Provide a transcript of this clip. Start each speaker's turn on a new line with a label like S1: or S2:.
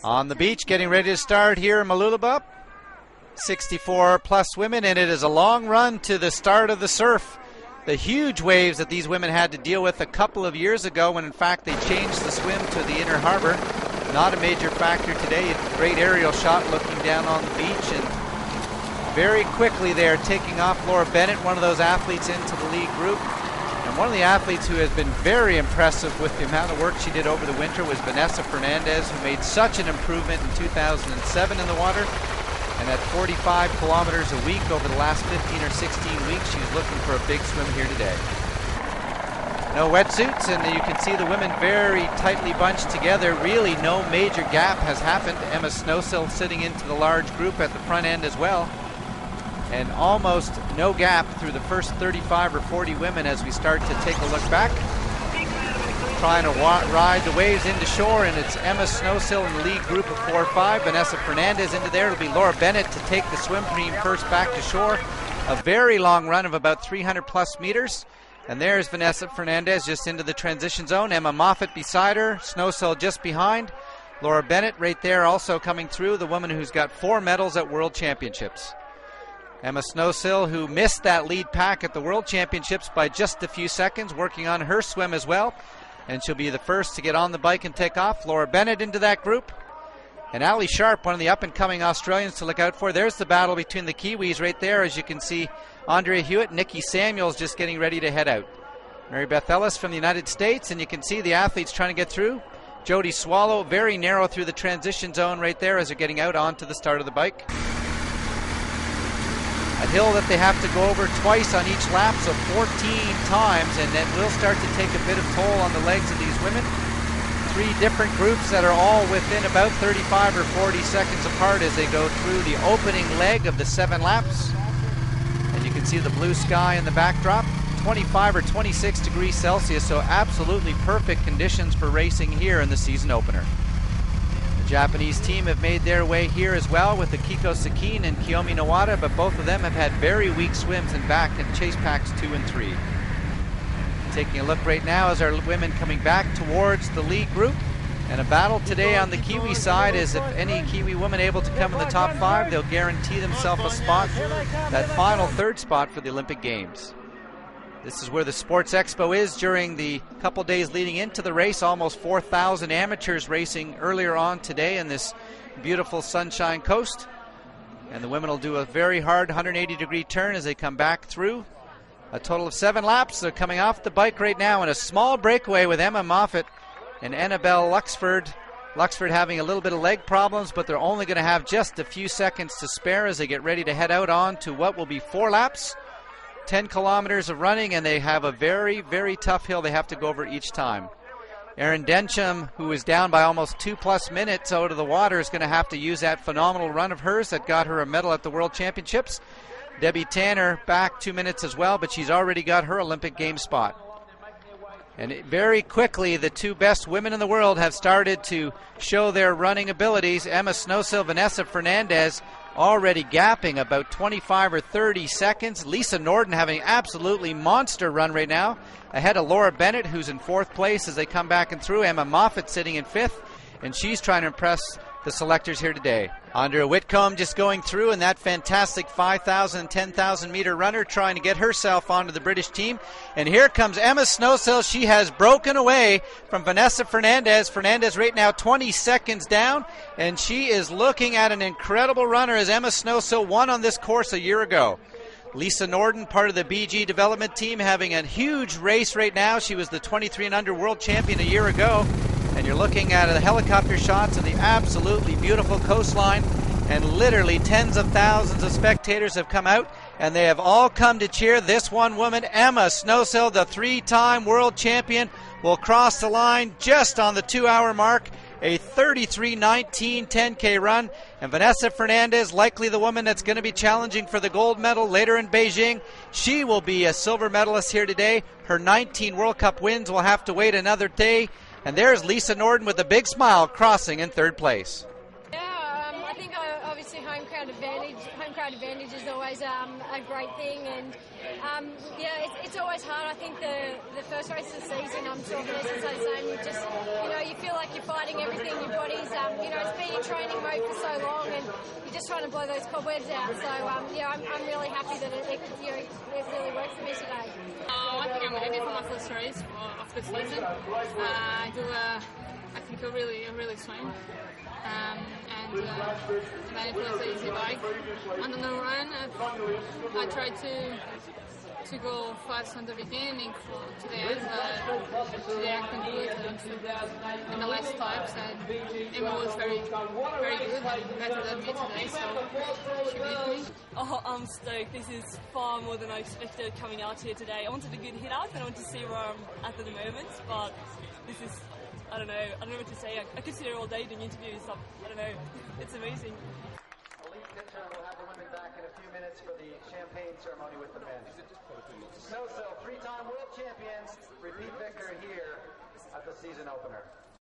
S1: On the beach, getting ready to start here in Mooloolaba. 64 plus women, and it is a long run to the start of the surf. The huge waves that these women had to deal with a couple of years ago when in fact they changed the swim to the inner harbor. Not a major factor today. A great aerial shot looking down on the beach, and very quickly they are taking off. Laura Bennett, one of those athletes into the lead group. And one of the athletes who has been very impressive with the amount of work she did over the winter was Vanessa Fernandez, who made such an improvement in 2007 in the water. And at 45 kilometers a week over the last 15 or 16 weeks, she's looking for a big swim here today. No wetsuits, and you can see the women very tightly bunched together. Really no major gap has happened. Emma Snowsill sitting into the large group at the front end as well. And almost no gap through the first 35 or 40 women as we start to take a look back. Trying to ride the waves into shore, and it's Emma Snowsill in the lead group of 4 or 5. Vanessa Fernandez into there. It'll be Laura Bennett to take the swim team first back to shore. A very long run of about 300 plus meters. And there's Vanessa Fernandez just into the transition zone. Emma Moffat beside her. Snowsill just behind. Laura Bennett right there also coming through. The woman who's got 4 medals at World Championships. Emma Snowsill, who missed that lead pack at the World Championships by just a few seconds, working on her swim as well. And she'll be the first to get on the bike and take off. Laura Bennett into that group. And Ali Sharp, one of the up-and-coming Australians to look out for. There's the battle between the Kiwis right there. As you can see, Andrea Hewitt, Nikki Samuels just getting ready to head out. Mary Beth Ellis from the United States. And you can see the athletes trying to get through. Jody Swallow, very narrow through the transition zone right there as they're getting out onto the start of the bike. A hill that they have to go over twice on each lap, so 14 times, and that will start to take a bit of toll on the legs of these women. 3 different groups that are all within about 35 or 40 seconds apart as they go through the opening leg of the 7 laps. And you can see the blue sky in the backdrop. 25 or 26 degrees Celsius, so absolutely perfect conditions for racing here in the season opener. Japanese team have made their way here as well with Akiko Sakine and Kiyomi Nawada, but both of them have had very weak swims in back in chase packs 2 and 3. Taking a look right now as our women coming back towards the lead group. And a battle today on the Kiwi side is if any Kiwi woman able to come in the top 5, they'll guarantee themselves a spot, that final 3rd spot for the Olympic Games. This is where the Sports Expo is during the couple days leading into the race. Almost 4,000 amateurs racing earlier on today in this beautiful Sunshine Coast. And the women will do a very hard 180-degree turn as they come back through. A total of 7 laps. They're coming off the bike right now in a small breakaway with Emma Moffat and Annabelle Luxford. Luxford having a little bit of leg problems, but they're only going to have just a few seconds to spare as they get ready to head out on to what will be 4 laps. 10 kilometers of running, and they have a very, very tough hill they have to go over each time. Erin Densham, who is down by almost 2+ minutes out of the water, is going to have to use that phenomenal run of hers that got her a medal at the World Championships. Debbie Tanner back 2 minutes as well, but she's already got her Olympic Games spot. And very quickly, the 2 best women in the world have started to show their running abilities. Emma Snowsill, Vanessa Fernandez already gapping about 25 or 30 seconds. Lisa Norden having an absolutely monster run right now, ahead of Laura Bennett, who's in 4th place as they come back and through. Emma Moffat sitting in 5th, and she's trying to impress the selectors here today. Andrea Whitcomb just going through in that fantastic 5,000 and 10,000 meter runner, trying to get herself onto the British team. And here comes Emma Snowsill. She has broken away from Vanessa Fernandez. Fernandez right now 20 seconds down, and she is looking at an incredible runner as Emma Snowsill won on this course a year ago. Lisa Norden, part of the BG development team, having a huge race right now. She was the 23 and under world champion a year ago. And you're looking at the helicopter shots of the absolutely beautiful coastline, and literally tens of thousands of spectators have come out, and they have all come to cheer this one woman. Emma Snowsill, the 3-time world champion, will cross the line just on the 2-hour mark. A 33:19 10K run. And Vanessa Fernandez, likely the woman that's going to be challenging for the gold medal later in Beijing. She will be a silver medalist here today. Her 19 World Cup wins will have to wait another day. And there's Lisa Norden with a big smile crossing in 3rd place.
S2: Yeah, I think obviously home crowd advantage is always a great thing, and it's always hard. I think the first race of the season, I'm sure Vanessa's the same. You feel like you're fighting everything. Your body's it's been in training mode for so long, and you're just trying to blow those cobwebs out. So I'm really happy that it really worked for me today.
S3: I think I'm ready for my first race of the season. I think a really swing. And then it was an easy bike. And on the run, I tried to go fast on the beginning to the end. Today I couldn't do it in the last stops, and Emma was very good and better than me today, so she beat me.
S4: Oh, I'm stoked. This is far more than I expected coming out here today. I wanted a good hit out and I want to see where I'm at the moment, but this is, I don't know what to say. I could sit here all day doing interviews. I don't know. It's amazing.
S1: Elite Pitcher will have the women back in a few minutes for the champagne ceremony with the men. Snowsill, 3-time world champions, repeat victor here at the season opener.